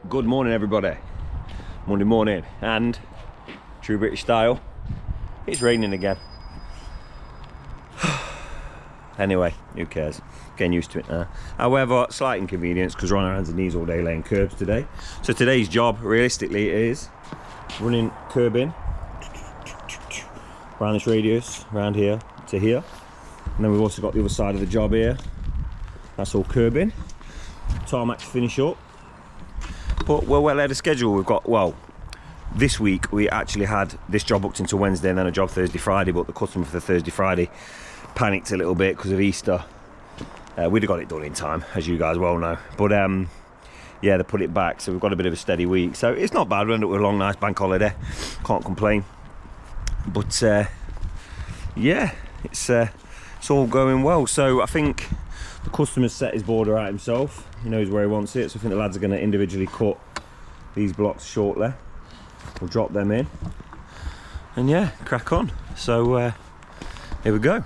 Good morning, everybody. Monday morning, and true British style, it's raining again. Anyway, who cares? Getting used to it now. However, slight inconvenience because we're on our hands and knees all day laying curbs today. So today's job, realistically, is running curbing around this radius, around here to here. And then we've also got the other side of the job here. That's all curbing. Tarmac to finish up. But we're well ahead of schedule. We've got, well, this week we actually had this job booked into Wednesday and then a job Thursday, Friday, but the customer for the Thursday, Friday panicked a little bit because of Easter. We'd have got it done in time, as you guys well know. But yeah, they put it back, so we've got a bit of a steady week. So it's not bad. We ended up with a long, nice bank holiday. Can't complain. But yeah, it's all going well. So I think the customer's set his border out himself. He knows where he wants it. So I think the lads are going to individually cut these blocks shortly. We'll drop them in. And yeah, crack on. So here we go.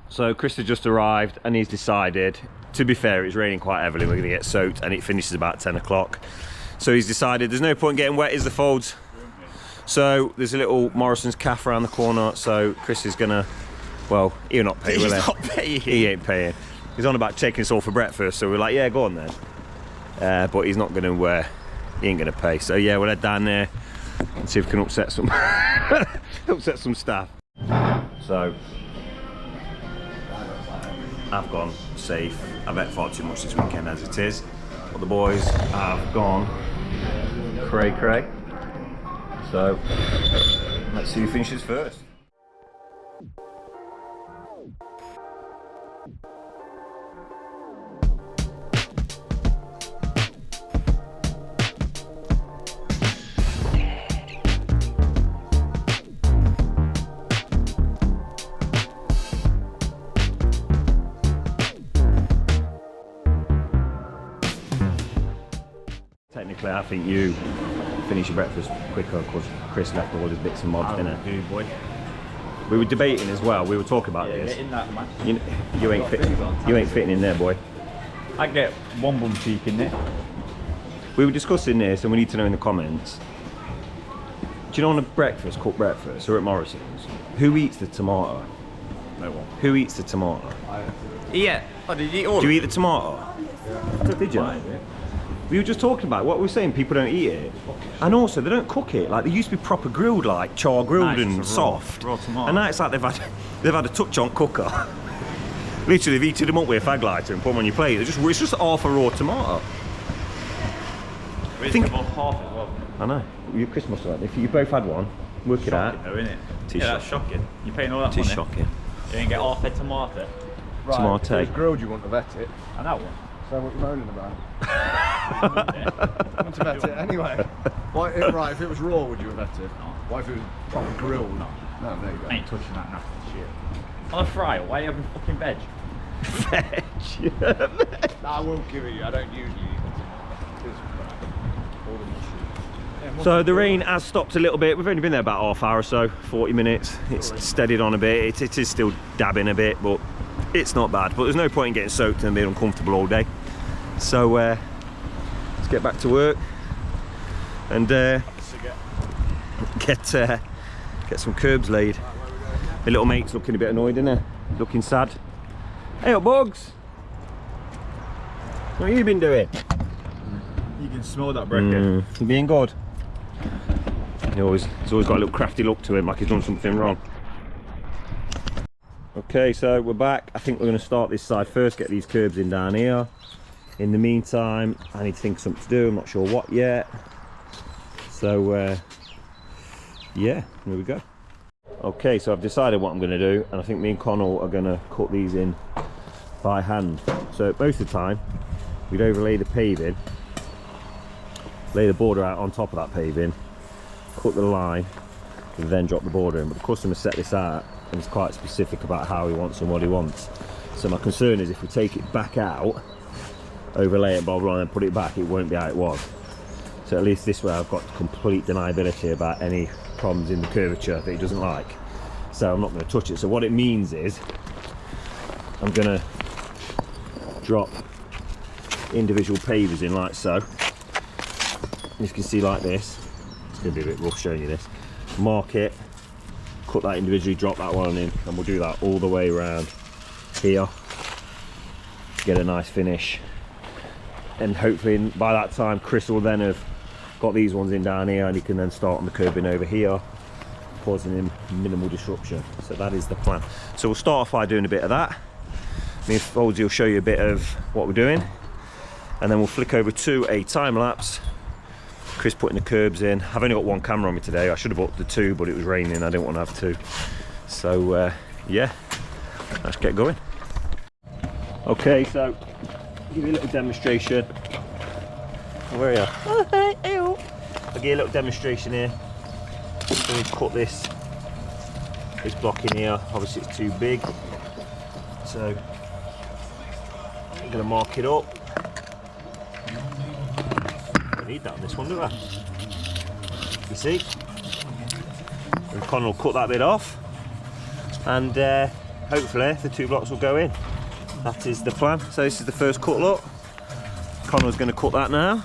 So Chris has just arrived and he's decided, to be fair, it's raining quite heavily, we're going to get soaked and it finishes about 10 o'clock. So he's decided there's no point getting wet as the folds. So there's a little Morrison's cafe around the corner, so Chris is going to, well, he'll not pay, will he? He's not paying. He ain't paying. He's on about taking us all for breakfast, so we're like, yeah, go on then. But he's not going to, he ain't going to pay. So yeah, we'll head down there and see if we can upset some, upset some staff. So I've gone safe. I've ate far too much this weekend as it is, but the boys have gone cray. So let's see who finishes first. Technically, I think you finish your breakfast quicker because Chris left all his bits and bobs, didn't he? Boy. We were debating as well. We were talking about this. Get in that, man. You ain't fitting in there, boy. I get one bum cheek in there. We were discussing this, and we need to know in the comments. Do you know on a breakfast, cooked breakfast, or at Morrison's, who eats the tomato? No one. Who eats the tomato? Yeah. Oh, did you eat all? Do you eat the tomato? Yeah. Did you? We were just talking about what we were saying. People don't eat it, and also they don't cook it. Like they used to be proper grilled, like char grilled and soft. Raw tomato. And now it's like they've had a touch on cooker. Literally, they've heated them up with a fag lighter and put them on your plate. It's just half a raw tomato. I think about half as well. I know. You Chris must have had. If you both had one, work it out. Though, isn't it? It is Yeah, that's shocking. You're paying all that money. It is shocking. You didn't get half a tomato. Right, Tomato. if it was grilled, you wouldn't have ate it. And that one. So what are you moaning about? You wouldn't have ate it anyway. Right, if it was raw, would you have ate it? No. Why if it was proper grilled? No, there you go. I ain't touching that nasty shit. On a fryer, why are you having fucking veg? Veg. I won't give it you, I don't usually eat it. So the rain has stopped a little bit. We've only been there about half hour or so, 40 minutes. It's steadied on a bit. It is still dabbing a bit, but it's not bad. But there's no point in getting soaked and being uncomfortable all day. So let's get back to work and get some curbs laid. My little mate's looking a bit annoyed, isn't he? Looking sad. Hey up, Bugs! What have you been doing? You can smell that brekkie. You being good? He's always got a little crafty look to him, like he's done something wrong. Okay, so we're back. I think we're going to start this side first, get these curbs in down here. In the meantime, I need to think of something to do. I'm not sure what yet. So, yeah, here we go. Okay, so I've decided what I'm going to do, and I think me and Connell are going to cut these in by hand. So most of the time we'd overlay the paving, lay the border out on top of that paving, cut the line, and then drop the border in. But the customer set this out and is quite specific about how he wants and what he wants. So my concern is if we take it back out, overlay it, blah blah, and then put it back, it won't be how it was. So at least this way I've got complete deniability about any problems in the curvature that he doesn't like. So I'm not going to touch it. So what it means is I'm going to drop individual pavers in like so. As you can see, like this. It's going to be a bit rough showing you this. Mark it, cut that individually, drop that one in, and we'll do that all the way around here to get a nice finish. And hopefully by that time Chris will then have got these ones in down here, and he can then start on the curbing over here, causing him minimal disruption. So that is the plan. So we'll start off by doing a bit of that. Me and Foldsy will show you a bit of what we're doing, and then we'll flick over to a time lapse. Chris putting the curbs in. I've only got one camera on me today. I should have bought the two, but it was raining. I didn't want to have two. So yeah, let's get going. Okay, so I'll give you a little demonstration. Where are you? I'll give you a little demonstration here. So we cut this block in here. Obviously it's too big, so I'm going to mark it up. I need that on this one, do I? You see? And Connor will cut that bit off, and hopefully the two blocks will go in. That is the plan. So this is the first cut, look. Connor's going to cut that now.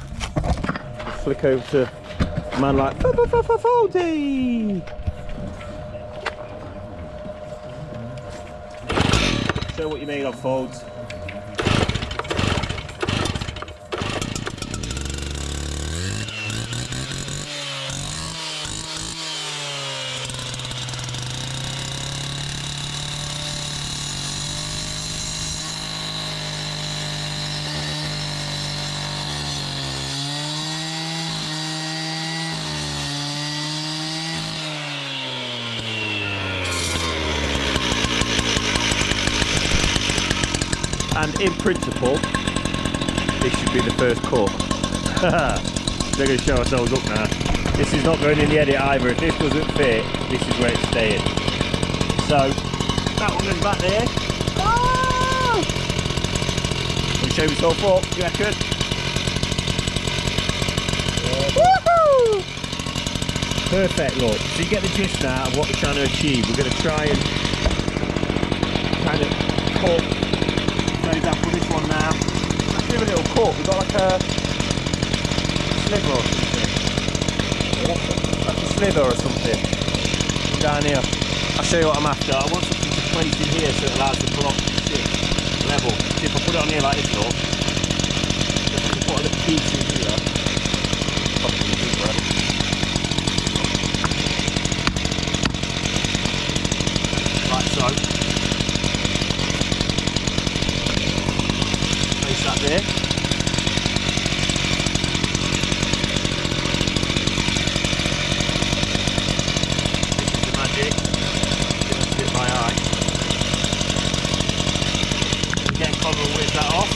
Flick over to a man like Foldy. Show what you made of, Folds. And in principle, this should be the first cut. They're going to show ourselves up now. This is not going in the edit either. If this doesn't fit, this is where it's staying. So, that one goes back there. Oh! Can you show yourself up, do you reckon? Woohoo! Perfect, look. So you get the gist now of what we're trying to achieve. We're going to try and kind of cut. For example, this one now, let's do a little cut. We've got like a sliver or something. Like a slither or something down here. I'll show you what I'm after. I want something to place in here so it allows the block to sit level. See, if I put it on here like this, look, just put a little piece in here. Like so. There. This is the magic. Just hit my eye. Again, Connor will whip that off.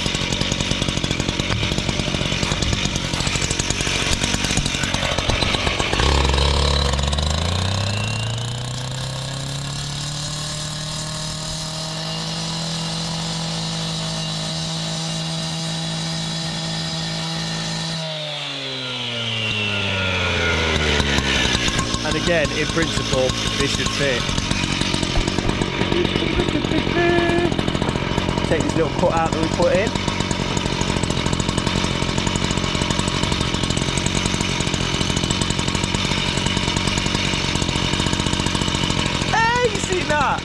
And again, in principle, this should fit. Take this little cut out that we put in. Hey, you seen that?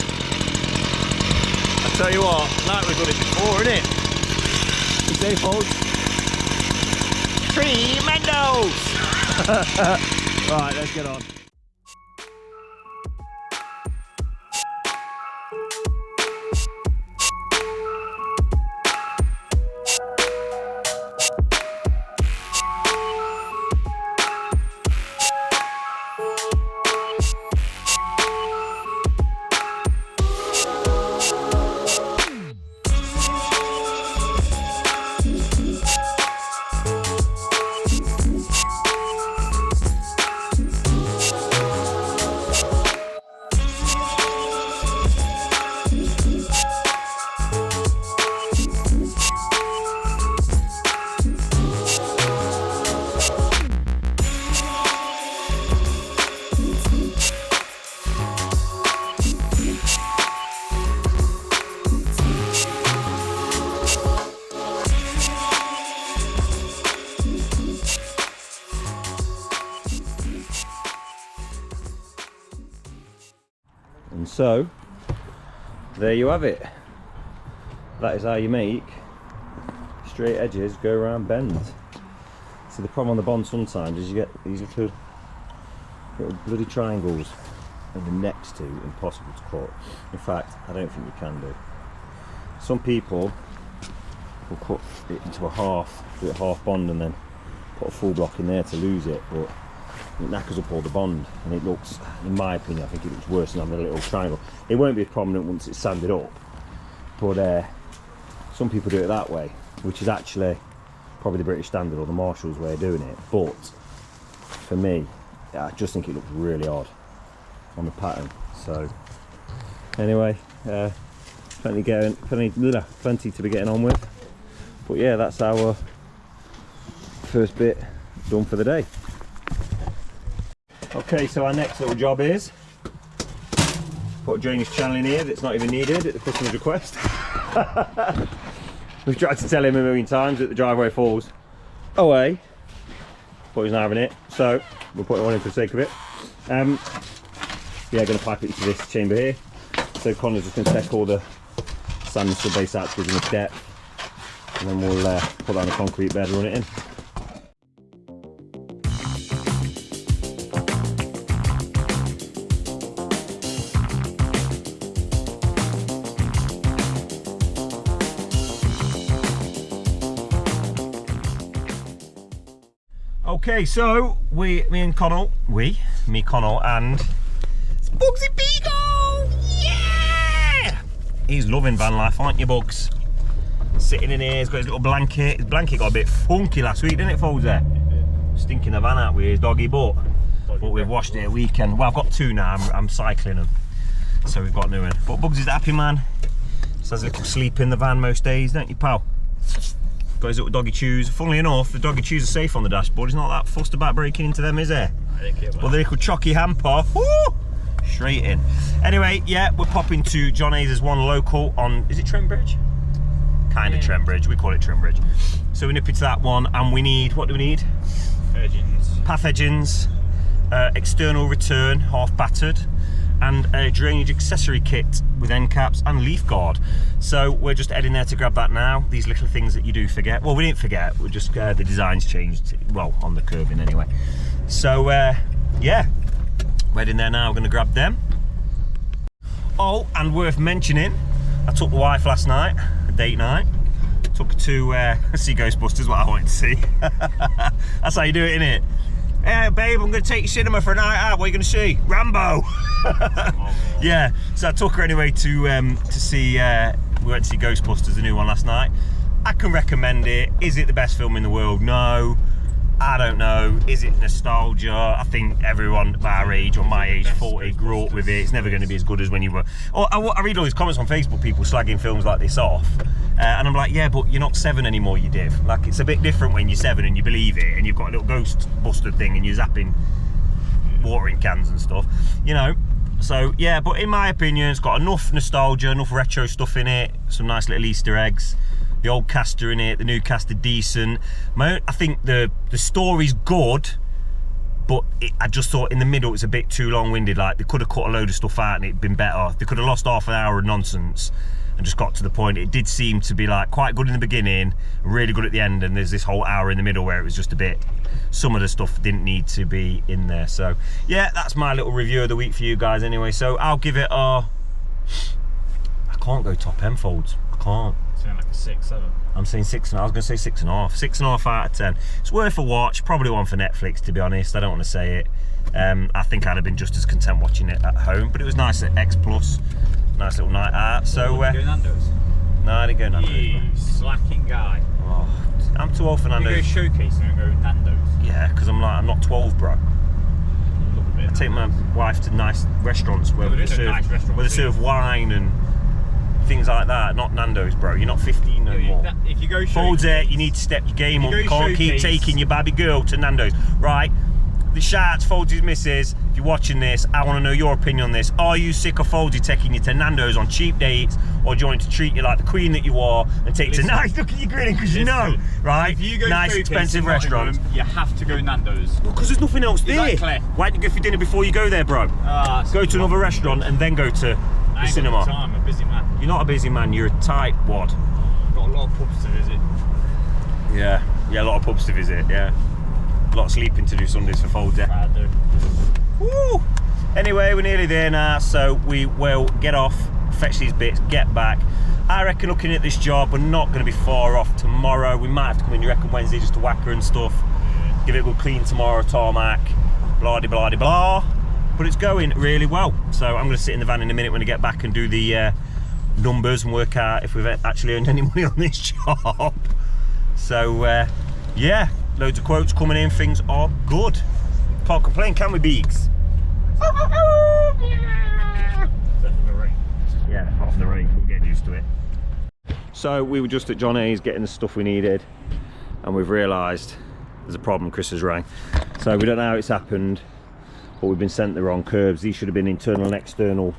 I tell you what, like we've done it before, innit? You say, folks? Tremendos! Right, let's get on. So there you have it. That is how you make straight edges go around bends. So the problem on the Bond sometimes is you get these little bloody triangles and the next to impossible to cut. In fact, I don't think you can do. Some people will cut it into a half, do it half Bond and then put a full block in there to lose it, but it knackers up all the Bond and it looks, in my opinion, I think it looks worse than having a little triangle. It won't be as prominent once it's sanded up, but some people do it that way, which is actually probably the British standard or the Marshall's way of doing it. But for me, I just think it looks really odd on the pattern. So anyway, plenty to be getting on with. But yeah, that's our first bit done for the day. Okay, so our next little job is put a drainage channel in here that's not even needed at the customer's request. We've tried to tell him a million times that the driveway falls away, but he's not having it, so we'll put one in for the sake of it. Yeah, going to pipe it into this chamber here. So Connor's just going to take all the sand and sub-base out to give enough depth, and then we'll put that on a concrete bed and run it in. Okay, so me, Connell, and it's Bugsy Beagle! Yeah! He's loving van life, aren't you, Bugs? Sitting in here, he's got his little blanket. His blanket got a bit funky last week, didn't it, Folds there? Stinking the van out with his doggy butt. But we've washed it a weekend. Well, I've got two now, I'm cycling them. So we've got new one. But Bugs is a happy man. Just has a little sleep in the van most days, don't you, pal? Got his little doggy chews. Funnily enough, the doggy chews are safe on the dashboard. He's not that fussed about breaking into them, is he? But the little chocky hamper, whoo, straight in. Anyway, yeah, we're popping to John Hayes' one local on, is it Trent Bridge? Kind of Trent Bridge, we call it Trent Bridge. So we nip into that one and we need, what do we need? Edgings. Path edgings, external return, half battered, and a drainage accessory kit with end caps and leaf guard. So we're just heading there to grab that now. These little things that you do forget. Well, we didn't forget, we're just, the design's changed, well, on the curbing anyway. So yeah, we're heading there now, we're gonna grab them. Oh, and worth mentioning, I took the wife last night, a date night. Took her to see Ghostbusters, what I wanted to see. That's how you do it, innit? Yeah, babe, I'm going to take you cinema for a night out. What are you going to see? Rambo! Yeah, so I took her anyway to see, we went to see Ghostbusters, the new one last night. I can recommend it. Is it the best film in the world? No. I don't know. Is it nostalgia? I think everyone our age, or my age, 40, grew up with it. It's never going to be as good as when you were... Oh, I read all these comments on Facebook, people slagging films like this off. And I'm like, yeah, but you're not 7 anymore, you div. Like, it's a bit different when you're 7 and you believe it, and you've got a little Ghostbuster thing and you're zapping watering cans and stuff, you know. So, yeah, but in my opinion, it's got enough nostalgia, enough retro stuff in it, some nice little Easter eggs. The old cast are in it, the new cast are decent. I think the story's good, but I just thought in the middle it's a bit too long-winded. Like, they could have cut a load of stuff out and it'd been better. They could have lost half an hour of nonsense and just got to the point. It did seem to be like quite good in the beginning, really good at the end, and there's this whole hour in the middle where it was just a bit, some of the stuff didn't need to be in there. So yeah, that's my little review of the week for you guys anyway. So I'll give it a, I can't go top M, Folds, I can't. Saying like a 6, 7. I'm saying 6, and I was going to say 6.5. 6.5 out of 10. It's worth a watch. Probably one for Netflix, to be honest. I don't want to say it. I think I'd have been just as content watching it at home, but it was nice at X Plus. Nice little night out. So. Did you go Nando's? No, I didn't go Nando's. You slacking guy. Oh, I'm too old for Nando's. You go Showcase and go Nando's. Yeah, because I'm not 12, bro. I take my wife to nice restaurants where they serve wine and things like that, not Nando's, bro. You're not 15 no more. If you go Folds it, you need to step your game up. You can't keep taking your baby girl to Nando's. Right, shout out to Foldy's missus. If you're watching this, I want to know your opinion on this. Are you sick of Foldy taking you to Nando's on cheap dates, or do you want him to treat you like the queen that you are and take you to nice? Look at you grinning because you know, right? If you go nice, expensive restaurants. You have to go Nando's. Well, because there's nothing else there. Exactly. Why don't you go for dinner before you go there, bro? Go to another restaurant and then go to the cinema. I'm a busy man. You're not a busy man. You're a tight wad. Got a lot of pubs to visit. Yeah, a lot of pubs to visit. Yeah, a lot of sleeping to do Sundays for Foldy. I do. Woo! Anyway, we're nearly there now, so we will get off, fetch these bits, get back. I reckon looking at this job, we're not going to be far off tomorrow. We might have to come in, you reckon, Wednesday just to whack her and stuff. Give it a good clean tomorrow, tarmac, blah de blah de blah. But it's going really well. So I'm going to sit in the van in a minute when I get back and do the numbers and work out if we've actually earned any money on this job. So yeah, loads of quotes coming in, things are good. Can't complain, can we, Beaks? Yeah, off in the rain, we'll get used to it. So we were just at John A's getting the stuff we needed, and we've realised there's a problem. Chris has rang. So we don't know how it's happened, but we've been sent the wrong curbs. These should have been internal and external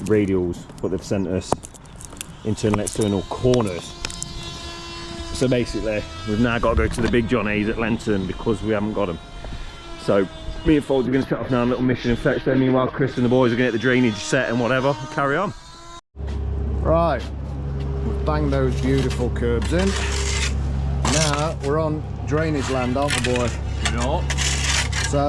radials, but they've sent us internal and external corners. So basically, we've now got to go to the big John A's at Lenton because we haven't got them. So me and Folds are going to set off now on a little mission and fetch them. Meanwhile, Chris and the boys are going to get the drainage set and whatever, and carry on. Right, we've banged those beautiful curbs in. Now we're on drainage land, aren't we, boy? No. So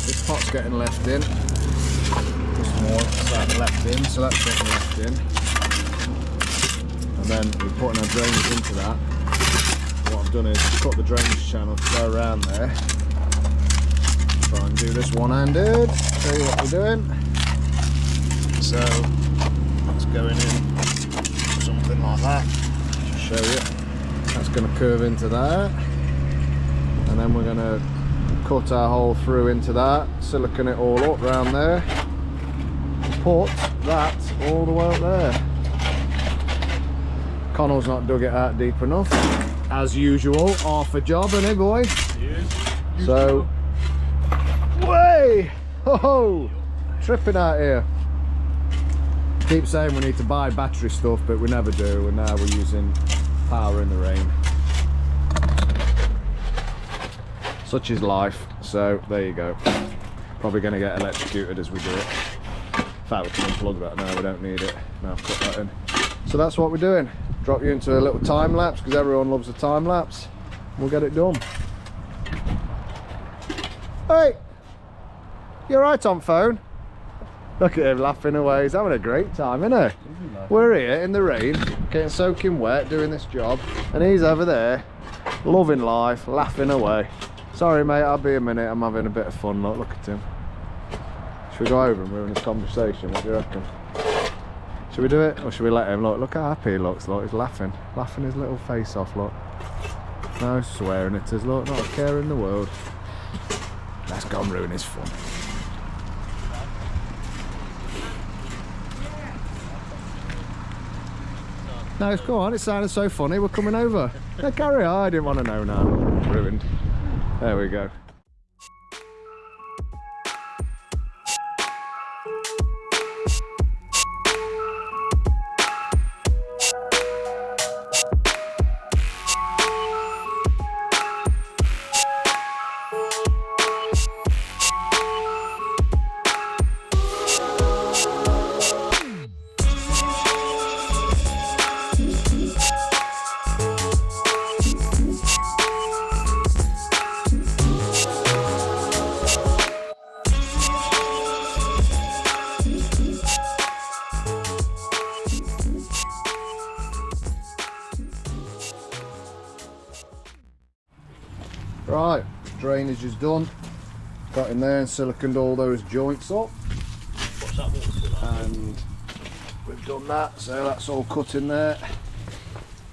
this pot's getting left in. This more starting left in, so that's getting left in. And then we're putting our drainage into that. What I've done is cut the drainage channel to go around there. Try and do this one-handed. Show you what we're doing. So that's going in something like that. Just show you. That's going to curve into that, and then we're going to cut our hole through into that, silicone it all up round there, and put that all the way up there. Connell's not dug it out deep enough, as usual. Half a job, isn't it, boy? Yes. So, way, ho, tripping out here. Keep saying we need to buy battery stuff, but we never do, and now we're using power in the rain. Such is life. So there you go. Probably going to get electrocuted as we do it. In fact, we can unplug that now, we don't need it. Now I've put that in. So that's what we're doing. Drop you into a little time lapse because everyone loves a time lapse. We'll get it done. Hey, you alright on phone? Look at him laughing away. He's having a great time, isn't he? We're here in the rain, getting soaking wet, doing this job, and he's over there, loving life, laughing away. Sorry, mate, I'll be a minute. I'm having a bit of fun. Look at him. Should we go over and ruin his conversation? What do you reckon? Should we do it, or should we let him? Look how happy he looks. Look, he's laughing his little face off. Look, no swearing at us. Look, not a care in the world. Let's go and ruin his fun. No, go on, it sounded so funny, we're coming over. No, carry on, I didn't want to know now. Ruined. There we go. Right, drainage is done. Got in there and siliconed all those joints up. What's that water for? And we've done that, so that's all cut in there.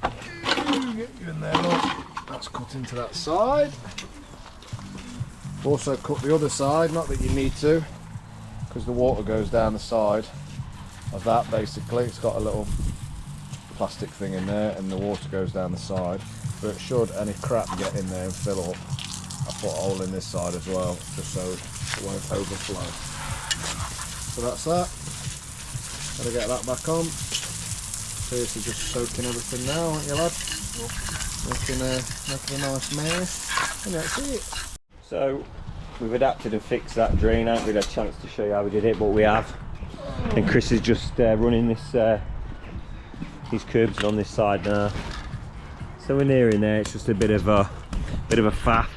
Get you in there, look. That's cut into that side. Also cut the other side, not that you need to, because the water goes down the side of that basically. It's got a little plastic thing in there, and the water goes down the side. But should any crap get in there and fill up, I put a hole in this side as well, just so it won't overflow. So that's that. Gotta get that back on. Pierce is just soaking everything now, aren't you, lad? Making a nice mess. And that's it. So we've adapted and fixed that drain. I haven't really had a chance to show you how we did it, but we have. And Chris is just running this these curbs on this side now. So we're nearing there. It's just a bit of a faff.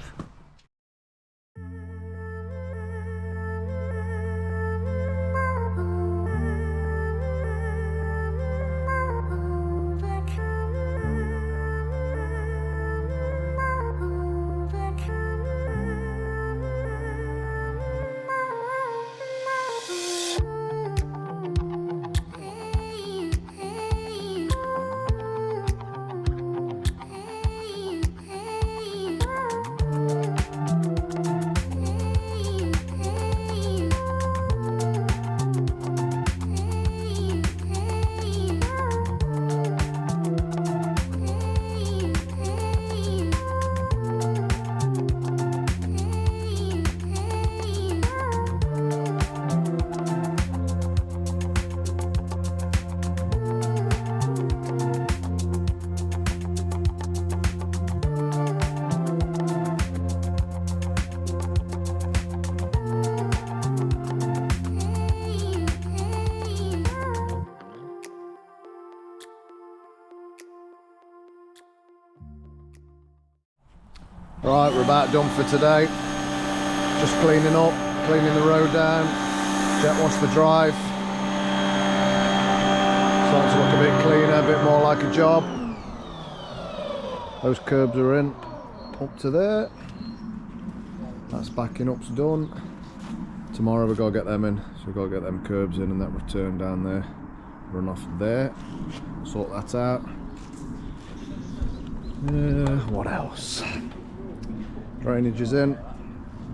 Right, we're about done for today. Just cleaning up, cleaning the road down, jet wash the drive. Starting to look a bit cleaner, a bit more like a job. Those curbs are in, up to there. That's backing up's done. Tomorrow we've got to get them in, so we've got to get them curbs in and that return down there. Run off there, sort that out. What else? Drainage is in,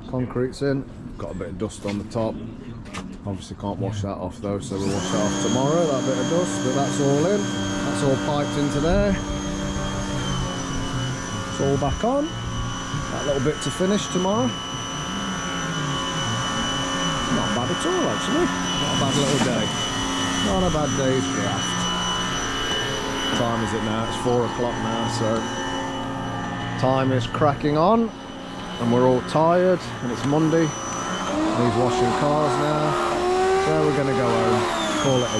concrete's in, got a bit of dust on the top. Obviously can't wash that off though, so we'll wash that off tomorrow, that bit of dust, but that's all in. That's all piped into there. It's all back on. That little bit to finish tomorrow. Not bad at all actually. Not a bad little day. Not a bad day's graft. What time is it now? It's 4 o'clock now, so time is cracking on. And we're all tired, and it's Monday, and he's washing cars now, so we're going to go home, call it a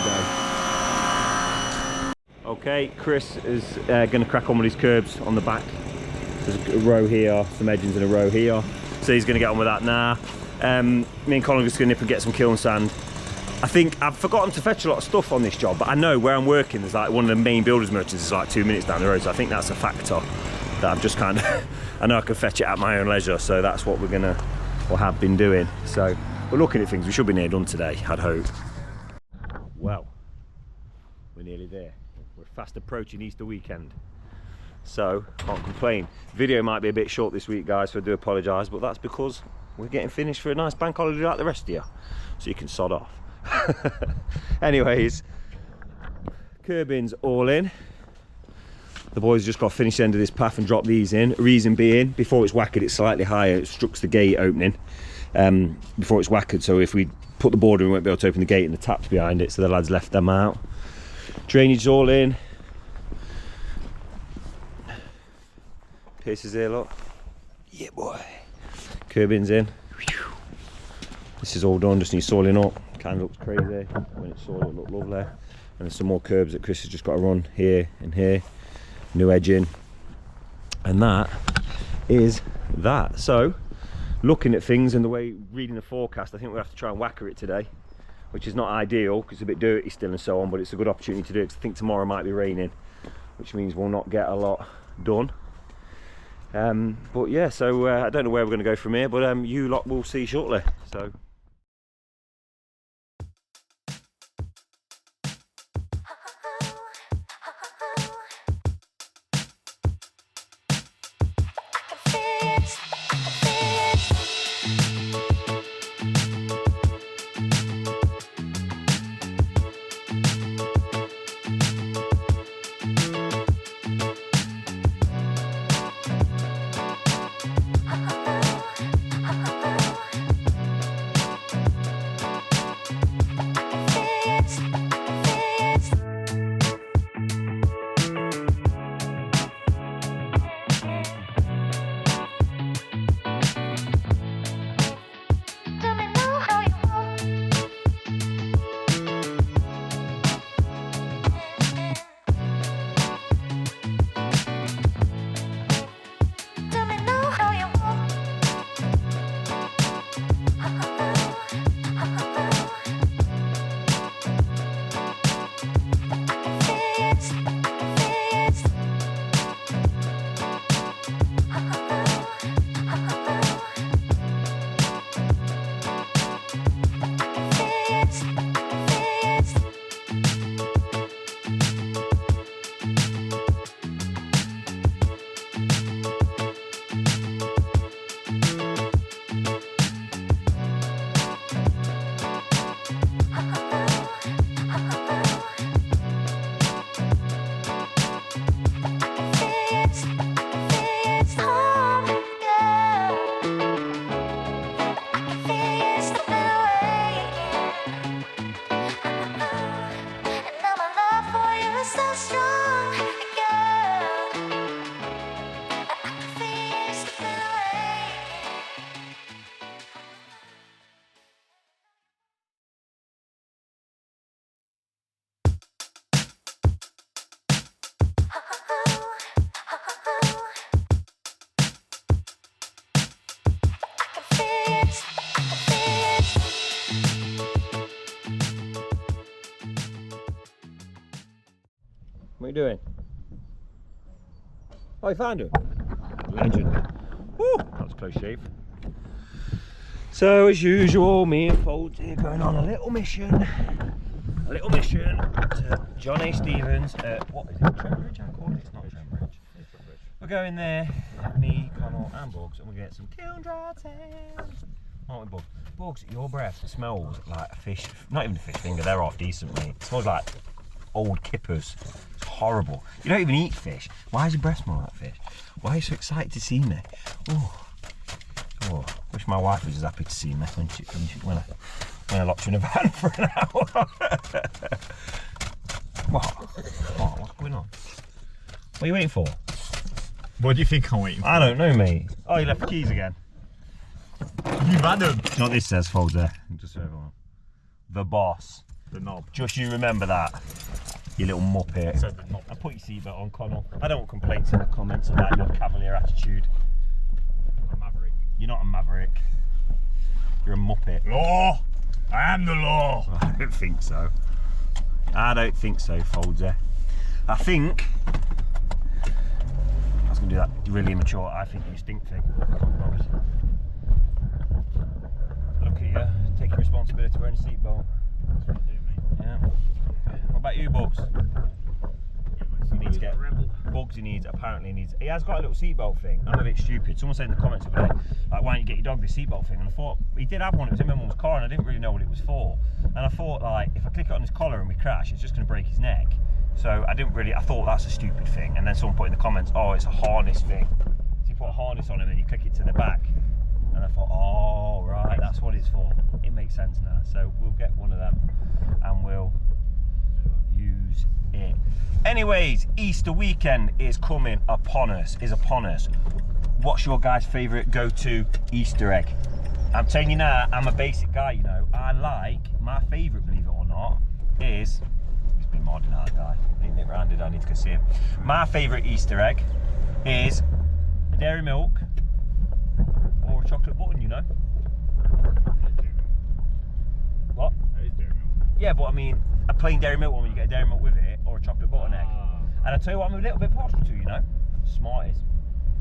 day. Okay, Chris is going to crack on with his curbs on the back. There's a row here, some edgings in a row here, so he's going to get on with that now. Me and Colin are just going to nip and get some kiln sand. I think I've forgotten to fetch a lot of stuff on this job, but I know where I'm working, there's like one of the main builders merchants is like 2 minutes down the road, so I think that's a factor that I've just kind of I know I can fetch it at my own leisure, so that's what we're gonna or have been doing. So we're looking at things. We should be near done today, I'd hope. Well, we're nearly there. We're fast approaching Easter weekend, so can't complain. Video might be a bit short this week, guys, so I do apologise, but that's because we're getting finished for a nice bank holiday like the rest of you, so you can sod off. Anyways, curbing's all in. The boys just got to finish the end of this path and drop these in. Reason being, before it's whackered, it's slightly higher. It obstructs the gate opening before it's whackered. So if we put the board in, we won't be able to open the gate and the taps behind it. So the lads left them out. Drainage all in. Pierce is here, look. Yeah, boy. Curbing's in. Whew. This is all done, just needs soiling up. Kind of looks crazy. When it's soiled, it'll look lovely. And there's some more curbs that Chris has just got to run here and here. New edging, and that is that. So looking at things and the way reading the forecast, I think we'll have to try and whacker it today, which is not ideal because it's a bit dirty still and so on, but it's a good opportunity to do it because I think tomorrow might be raining, which means we'll not get a lot done. But yeah, so I don't know where we're going to go from here, but you lot will see shortly. So What are you doing? Oh, you found him? Legend. Woo! That was a close shave. So, as usual, me and Folds here going on a little mission. A little mission to John A. Stevens at, what is it, Trembridge? I call it? It's not Trembridge. We're going there, me, Connell and Bugs, and we're going to get some kiln dry tans. Aren't we, Bugs? Bugs, your breath smells like a fish, not even a fish finger, they're half decent, mate. It smells like old kippers. It's horrible. You don't even eat fish. Why does your breath smell like fish? Why are you so excited to see me? Oh, wish my wife was as happy to see me when I locked you in a van for an hour. What's going on? What are you waiting for? What do you think I'm waiting for? I don't know, mate. Oh, you left the keys again. You've had them. Do you know what this says, Folds there? Just so everyone. The boss. The knob. Just you remember that. You little muppet. Said the knob. I put your seatbelt on, Connell. I don't want complaints in the comments about your cavalier attitude. I'm a maverick. You're not a maverick. You're a muppet. Law! I am the law! I don't think so. I don't think so, Folder. I think I was going to do that really immature. I think you stink thing. Look at you, taking responsibility wearing a seatbelt. That's what I do, mate. Yeah. What about you, Bugs? You need to get Bugs. Apparently needs. He has got a little seatbelt thing. I'm a bit stupid. Someone said in the comments today, like, why don't you get your dog this seatbelt thing? And I thought he did have one. It was in my mum's car, and I didn't really know what it was for. And I thought, like, if I click it on his collar and we crash, it's just going to break his neck. So I thought that's a stupid thing. And then someone put in the comments, oh, it's a harness thing. So you put a harness on him and you click it to the back. And I thought, oh, right, that's what it's for. It makes sense now. So we'll get one of them and we'll use it. Anyways, Easter weekend is coming upon us, What's your guys' favourite go-to Easter egg? I'm telling you now, I'm a basic guy, you know. My favourite, believe it or not, is, he's been modding that guy. I need to rounded, I need to go see him. My favourite Easter egg is a dairy milk or a chocolate button, you know. What? That is dairy milk. Yeah, but I mean, a plain dairy milk one when you get a dairy milk with it, or a chocolate button egg. And I tell you what, I'm a little bit partial to, you know. Smarties.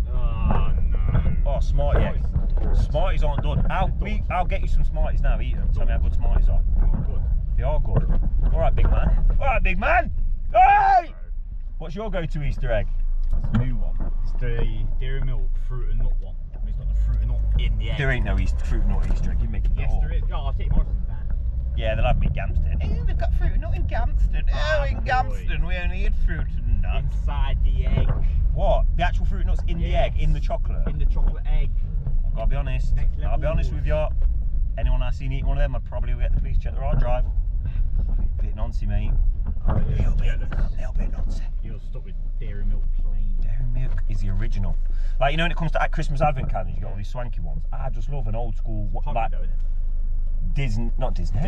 Oh no. Oh, Smarties. Yeah. Smarties aren't done. I'll get you some Smarties now. Eat them. Tell me how good Smarties are. Good. They are good. All right, big man. All right, big man. Hey! What's your go-to Easter egg? It's a new one. It's the dairy milk fruit and nut one. It's got the fruit and nut in the egg. There ain't no fruit and nut Easter egg. You make it. Yes, there is. Oh, I'll take more than that. Yeah, they'll have me Gamston. Oh, we've got fruit and nut in Gamston. Oh, in Gamston we only had fruit and nut. Inside the egg. What? The actual fruit and nuts in the egg, in the chocolate? In the chocolate egg. I've got to be honest. I'll be honest with you. Anyone I seen eating one of them, I'd probably get the police to check their hard drive. Bit noncy, mate. A little bit noncy. You're stuck with dairy milk plain. Dairy milk is the original. Like, you know, when it comes to Christmas advent calendars, you got all these swanky ones. I just love an old school, like Disney, not Disney.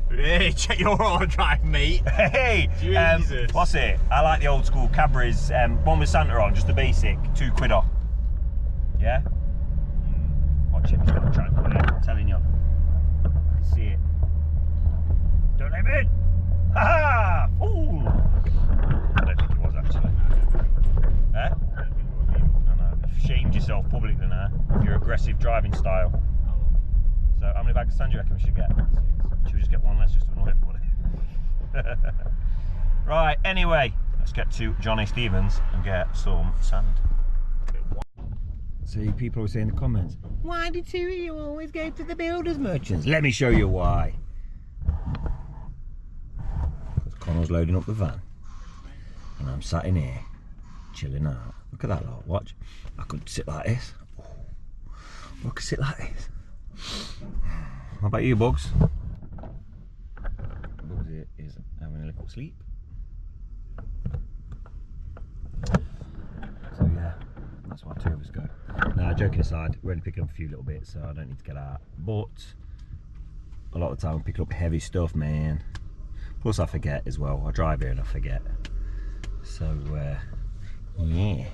Hey, check your hard drive, mate. Hey, Jesus. What's it? I like the old school Cadbury's, one with Santa on, just the basic, £2 off. Yeah? Watch him, he's going to try and pull it, I'm telling you. I can see it. Don't let him in! Ha ha! Fool! I don't think it was actually. Eh? I know, you've shamed yourself publicly now with your aggressive driving style. So how many bags of sand do you reckon we should get? Should we just get one less just to annoy everybody? Right, anyway, let's get to John A. Stevens and get some sand. See, people always say in the comments, why do two of you always go to the builders merchants? Let me show you why. Because Connell's loading up the van and I'm sat in here chilling out. Look at that lot, watch. I could sit like this. I could sit like this. How about you, Bugs? Bugs is having a little sleep. So yeah, that's why two of us go. Now, joking aside, we're only picking up a few little bits, so I don't need to get out. But a lot of the time I'm picking up heavy stuff, man. Plus I forget as well. I drive here and I forget. So yeah.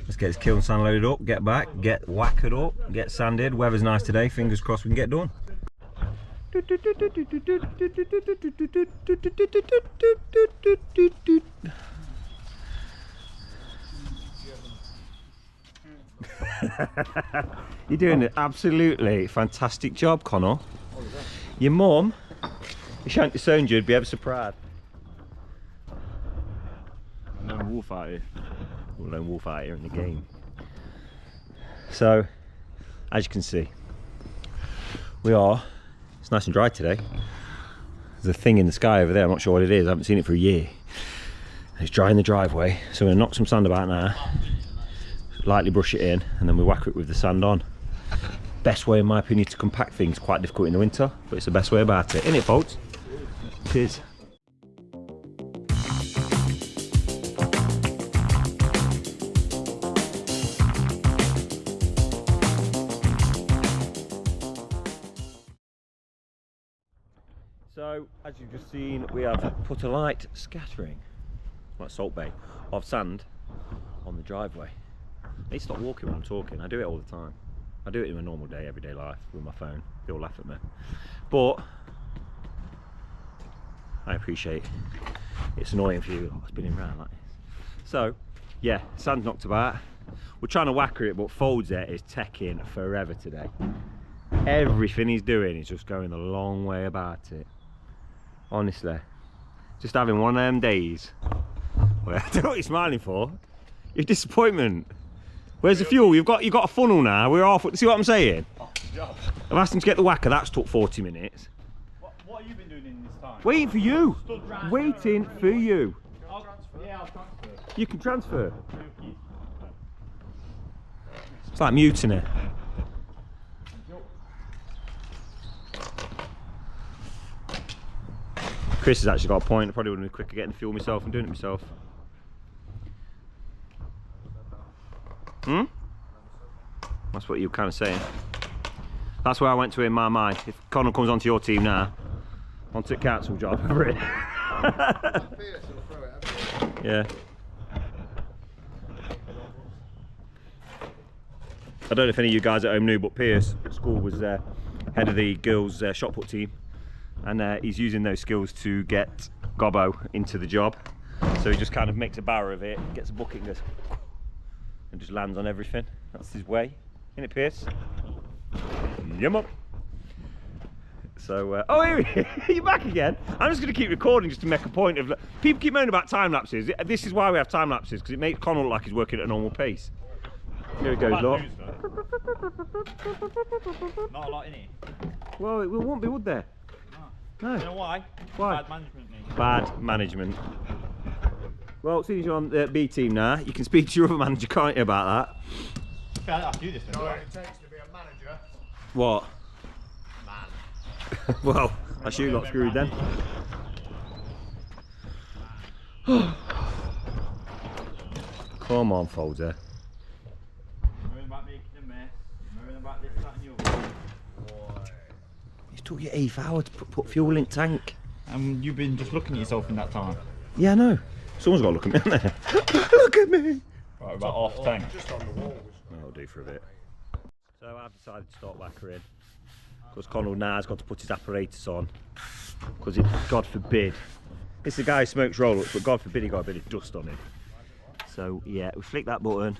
Let's get this kiln sand loaded up, get back, get whacked up, get sanded. Weather's nice today, fingers crossed we can get done. You're doing an absolutely fantastic job, Connor. Your mum, if she hadn't disowned you, would be ever so proud. Lone wolf out here. Lone wolf out here in the game. So, as you can see, it's nice and dry today. There's a thing in the sky over there, I'm not sure what it is, I haven't seen it for a year. It's dry in the driveway, so I'm going to knock some sand about now, lightly brush it in, and then we whack it with the sand on. Best way in my opinion to compact things, quite difficult in the winter, but it's the best way about it, isn't it folks? Cheers. So, as you've just seen, we have put a light scattering, like Salt Bay, of sand on the driveway. I need to stop walking when I'm talking. I do it all the time. I do it in my normal day, everyday life, with my phone. They all laugh at me. But I appreciate it's annoying for you, spinning around like this. So, yeah, sand's knocked about. We're trying to whacker it, but Folds is teching forever today. Everything he's doing is just going the long way about it. Honestly, just having one of them days. Well, I don't know what you're smiling for. Your disappointment. Where's the fuel? You've got a funnel now. We're off. See what I'm saying? I've asked him to get the whacker. That's took 40 minutes. What have you been doing in this time? Waiting for you. Waiting for you. I'll transfer. You can transfer. It's like mutiny. Chris has actually got a point. I probably would have been quicker getting the fuel myself and doing it myself. That's what you're kind of saying. That's where I went to in my mind. If Connor comes onto your team now, onto a council job, for it. Yeah. I don't know if any of you guys at home knew, but Pierce at school was head of the girls' shot put team, and he's using those skills to get Gobbo into the job. So he just kind of makes a barrow of it, gets a bucket and goes, and just lands on everything. That's his way, isn't it, Pierce? Yum up. So, oh, here you're back again. I'm just going to keep recording just to make a point of. People keep moaning about time lapses. This is why we have time lapses, because it makes Connor look like he's working at a normal pace. Here it goes, look. Not a lot in it. Well, it won't be, would there? No. You know why? Why? Bad management, mate. Bad management. Well, seeing as you're on the B team now, you can speak to your other manager, can't you, about that? I have to do this then. Know what it takes to be a manager? What? Man. Well, I shoot you lot screwed then. Come on, Folder. Worrying about making a mess. Worrying about this, that, and the other. It took you 8 hours to put fuel in tank. And you've been just looking at yourself in that time. Yeah, I know. Someone's got to look at me, haven't they? Look at me. Right, about off tank. Just on the walls. That'll do for a bit. So I've decided to start whackering. Because Connell now has got to put his apparatus on. Because God forbid. It's the guy who smokes roll-ups, but God forbid he got a bit of dust on him. So yeah, we flick that button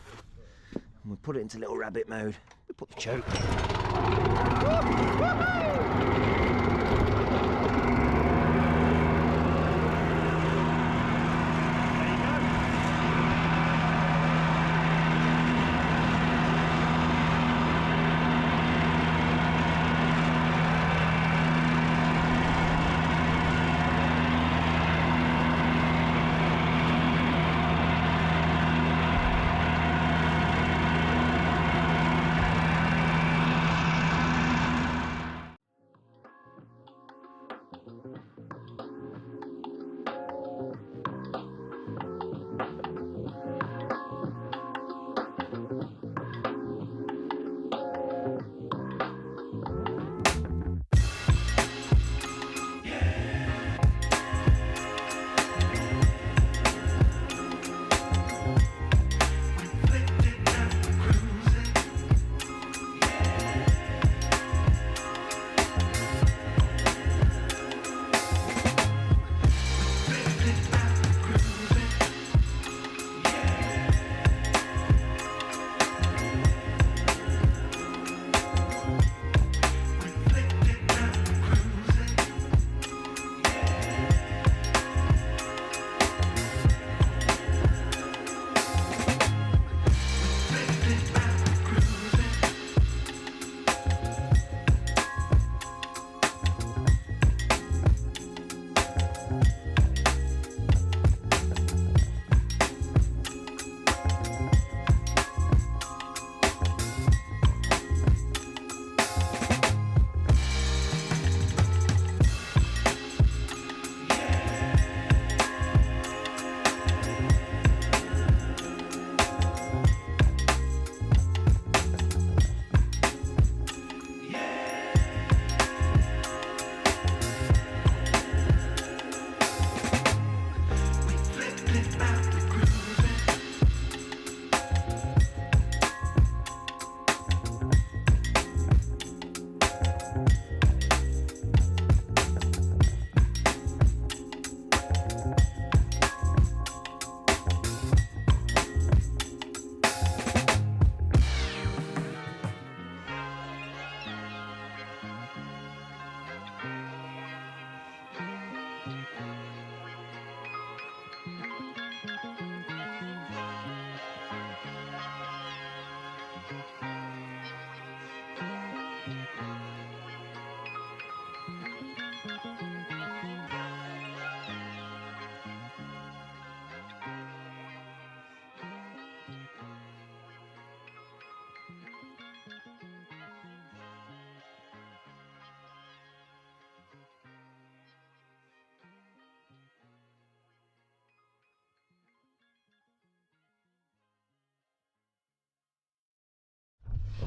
and we put it into little rabbit mode. We put the choke.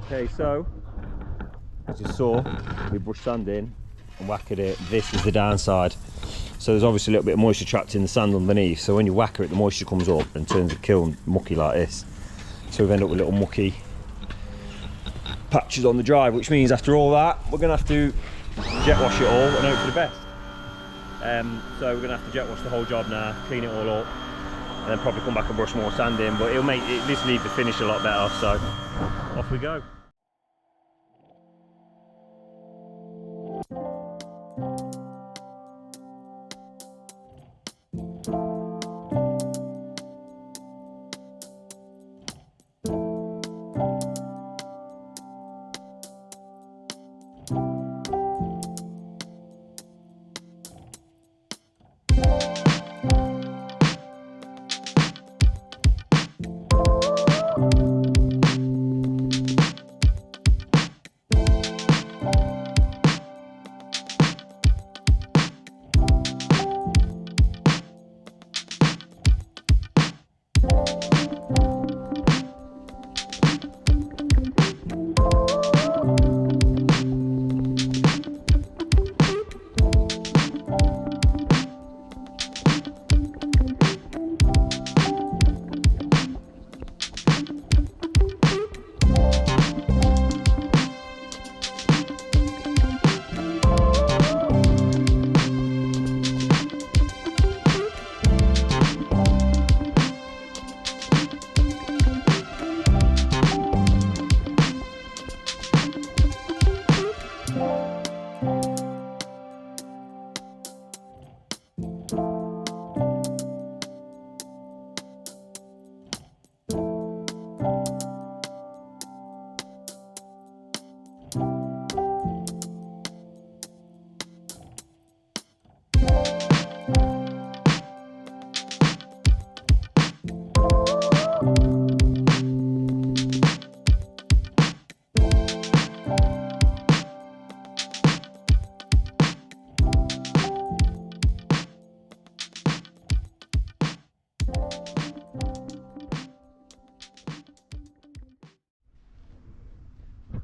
Okay, so as you saw, we brushed sand in and whackered it. This is the downside. So there's obviously a little bit of moisture trapped in the sand underneath. So when you whacker it, the moisture comes up and turns the kiln mucky like this. So we've ended up with little mucky patches on the drive, which means after all that, we're going to have to jet wash it all and hope for the best. So we're going to have to jet wash the whole job now, clean it all up, and then probably come back and brush more sand in. But it'll make this leave the finish a lot better. So off we go.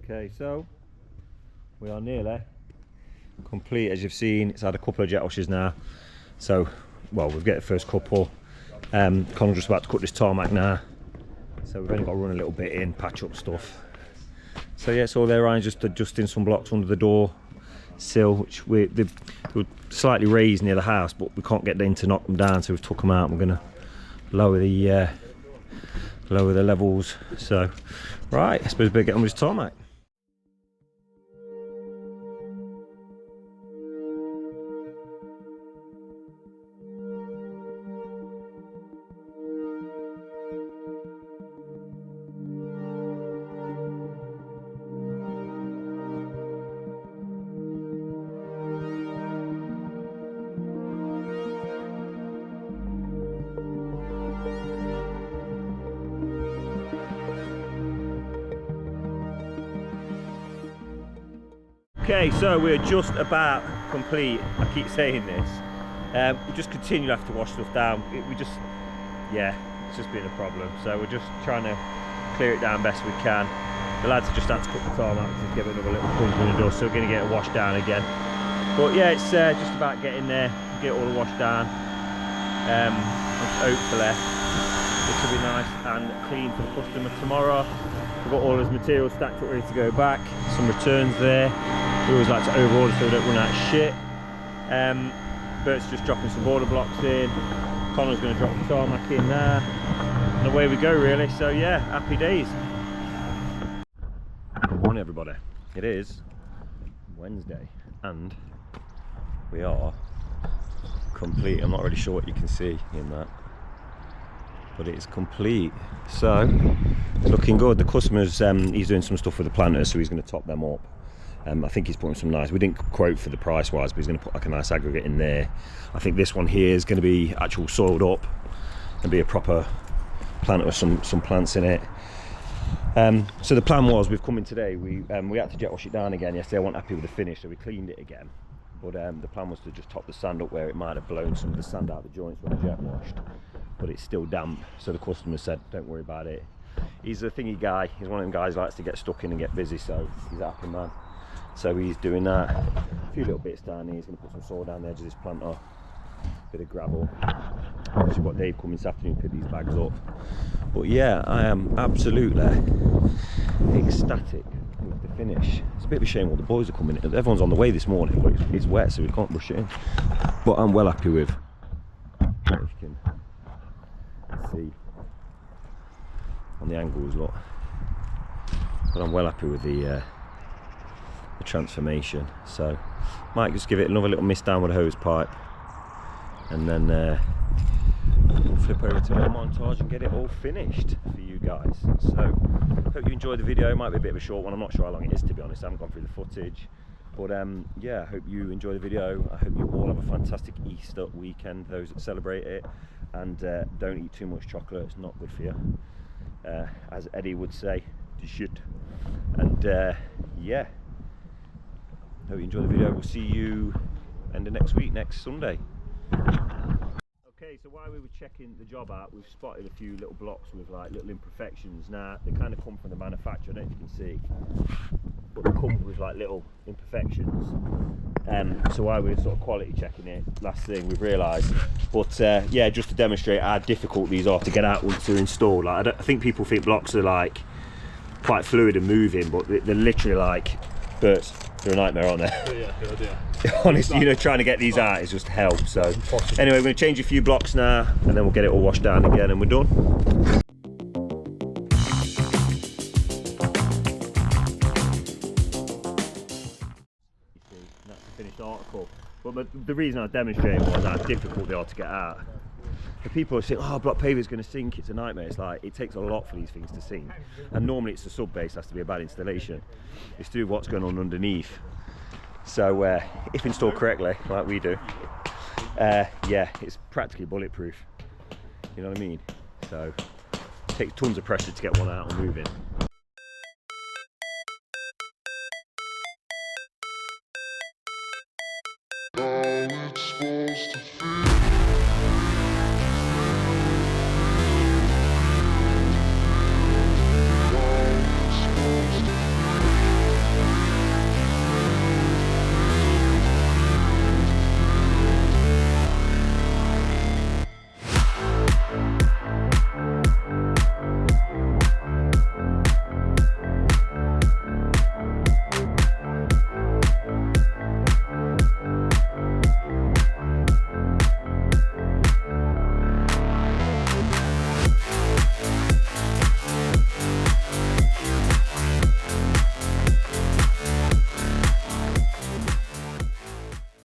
Okay, so we are nearly complete. As you've seen, it's had a couple of jet washes now. So, well, we've got the first couple. Connor's just about to cut this tarmac now. So we've only got to run a little bit in, patch up stuff. So yeah, it's all there. Ryan's just adjusting some blocks under the door sill, which they were slightly raised near the house, but we can't get in to knock them down, so we've took them out. And we're going to lower the levels. So, right, I suppose we better get on with this tarmac. Okay, so we're just about complete. I keep saying this. We just continue to have to wash stuff down. It's just been a problem. So we're just trying to clear it down best we can. The lads have just had to cut the tarmac to give it another little plunge in the dust, so we're going to get it washed down again. But yeah, it's just about getting there, get it all washed down. I'm hopefully this will be nice and clean for the customer tomorrow. We've got all his materials stacked up ready to go back. Some returns there. We always like to overorder so we don't run out of shit. Bert's just dropping some border blocks in. Connor's going to drop the tarmac in there. And away we go really. So yeah, happy days. Good morning everybody. It is Wednesday and we are complete. I'm not really sure what you can see in that, but it is complete. So it's looking good. The customer's he's doing some stuff with the planters, so he's going to top them up. I think he's putting some nice, we didn't quote for the price wise, but he's going to put like a nice aggregate in there. I think this one here is going to be actual soiled up and be a proper planter with some plants in it. So the plan was, we've come in today, we had to jet wash it down again yesterday. I wasn't happy with the finish, so we cleaned it again. But the plan was to just top the sand up where it might have blown some of the sand out of the joints when I jet washed. But it's still damp, so the customer said, don't worry about it. He's a thingy guy, he's one of them guys who likes to get stuck in and get busy, so he's a happy man. So he's doing that. A few little bits down here, he's going to put some soil down the edge of this planter. Bit of gravel. Obviously we've got Dave coming this afternoon to pick these bags up. But yeah, I am absolutely ecstatic with the finish. It's a bit of a shame all the boys are coming in. Everyone's on the way this morning, but it's wet, so we can't rush it in. But I'm well happy with, if you can see on the angles, look. But I'm well happy with the transformation. So might just give it another little miss down with a hose pipe, and then we'll flip over to the montage and get it all finished for you guys. So hope you enjoyed the video. It might be a bit of a short one, I'm not sure how long it is, to be honest. I haven't gone through the footage, but yeah, I hope you enjoy the video. I hope you all have a fantastic Easter weekend, those that celebrate it, and don't eat too much chocolate, it's not good for you, as Eddie would say, you should. And yeah, hope you enjoy the video. We'll see you end of next week, next Sunday. Okay, so while we were checking the job out, we've spotted a few little blocks with like little imperfections. Now they kind of come from the manufacturer, I don't know if you can see, but they come with like little imperfections. So while we were sort of quality checking it, last thing we've realised, but yeah, just to demonstrate how difficult these are to get out once they're installed. Like I think people think blocks are like quite fluid and moving, but they're literally like birds. They're a nightmare, aren't they? Yeah. Honestly, you know, trying to get these out is just hell. So anyway, we're going to change a few blocks now, and then we'll get it all washed down again, and we're done. You see, that's the finished article. But the reason I was demonstrating was how difficult they are to get out. The people are saying, oh, block paver's going to sink, it's a nightmare. It's like, it takes a lot for these things to sink. And normally it's the sub base, has to be a bad installation. It's to do what's going on underneath. So if installed correctly, like we do, yeah, it's practically bulletproof. You know what I mean? So it takes tons of pressure to get one out and moving.